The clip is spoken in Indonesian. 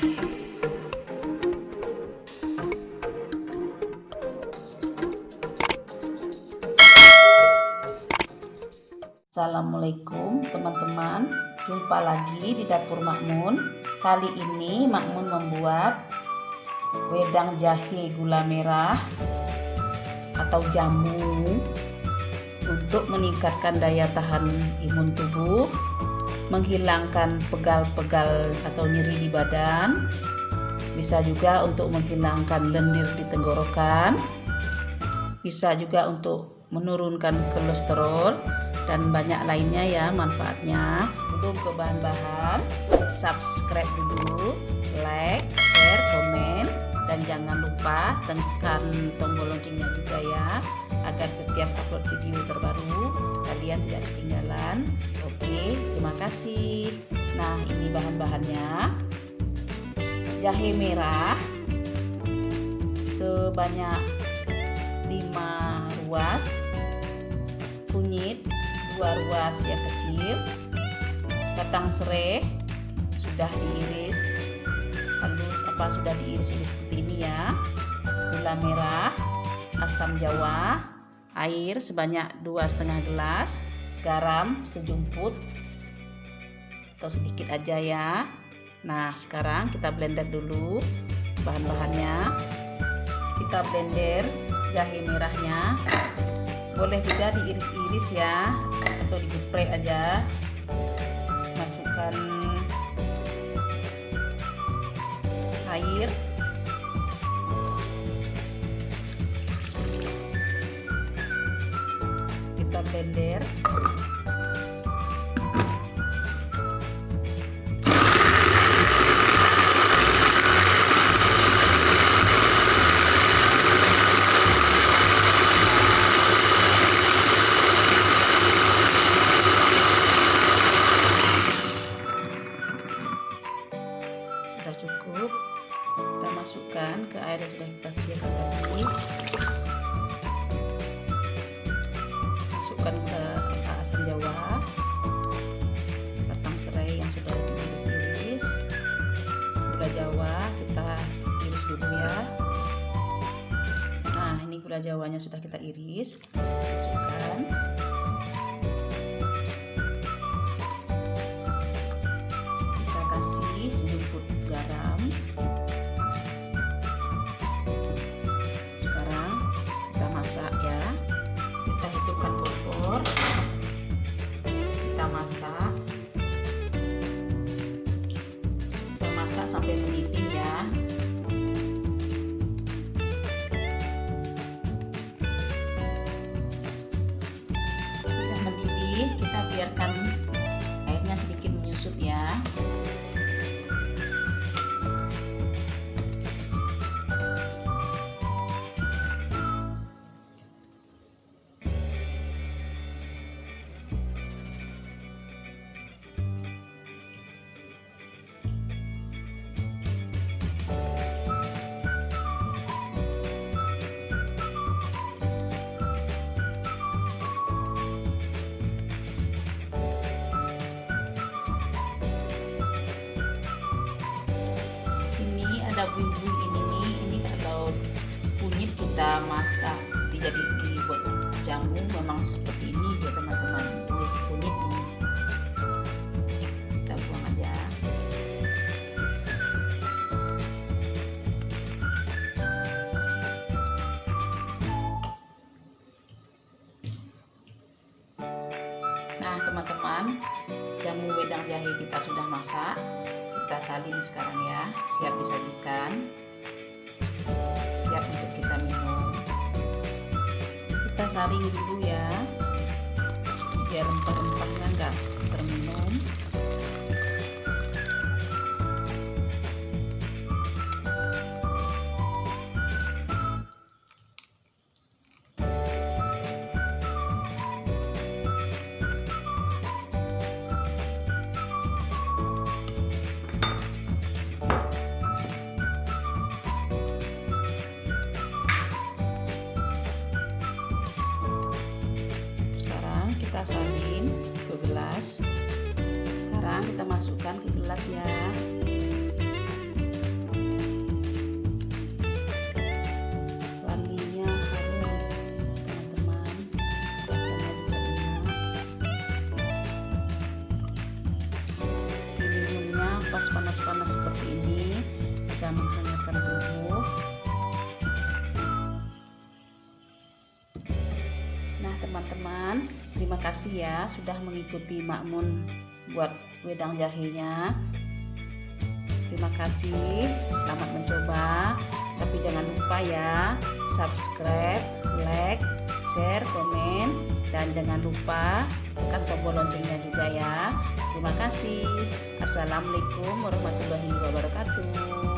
Assalamualaikum teman-teman, jumpa lagi di dapur Makmun. Kali ini Makmun membuat wedang jahe gula merah atau jamu untuk meningkatkan daya tahan imun tubuh, menghilangkan pegal-pegal atau nyeri di badan, bisa juga untuk menghilangkan lendir di tenggorokan, bisa juga untuk menurunkan kolesterol dan banyak lainnya ya manfaatnya. Sebelum ke bahan-bahan, subscribe dulu, like, share, komen, dan jangan lupa tekan tombol loncengnya juga ya, agar setiap upload video terbaru kalian tidak ketinggalan. Oke, terima kasih. Nah, ini bahan-bahannya: jahe merah sebanyak 5 ruas, kunyit 2 ruas yang kecil, batang serai sudah diiris halus, sudah diiris seperti ini ya, gula merah, asam jawa, air sebanyak 2,5 gelas, garam sejumput atau sedikit aja ya. Nah, sekarang kita blender dulu bahan-bahannya. Kita blender jahe merahnya, boleh juga diiris-iris ya, atau digeprek aja. Masukkan air, kita blender. Cukup, kita masukkan ke air yang sudah kita sediakan tadi. Masukkan ke asam jawa, batang serai yang sudah diiris-iris, gula jawa kita iris dulu ya. Nah, ini gula jawanya sudah kita iris, masukkan. Kita kasih sejumput garam. Sekarang kita masak ya, kita hidupkan kompor, kita masak sampai mendidih ya. Sudah mendidih, kita biarkan airnya sedikit menyusut ya. Ada bumbu ini kalau kunyit kita masak jadi dibuat jamu memang seperti ini ya teman-teman. Kunyit ini kita buang aja. Nah teman-teman, jamu wedang jahe kita sudah masak. Kita salin sekarang ya, siap disajikan, siap untuk kita minum. Kita saring dulu ya, biar rempah-rempahnya enggak terminum. Kita salin ke gelas. Sekarang kita masukkan ke gelas ya. pas panas-panas seperti ini bisa menghangatkan tubuh. Nah teman-teman, terima kasih ya sudah mengikuti Makmun buat wedang jahenya. Terima kasih, selamat mencoba. Tapi jangan lupa ya, subscribe, like, share, komen, dan jangan lupa tekan tombol loncengnya juga ya. Terima kasih. Assalamualaikum warahmatullahi wabarakatuh.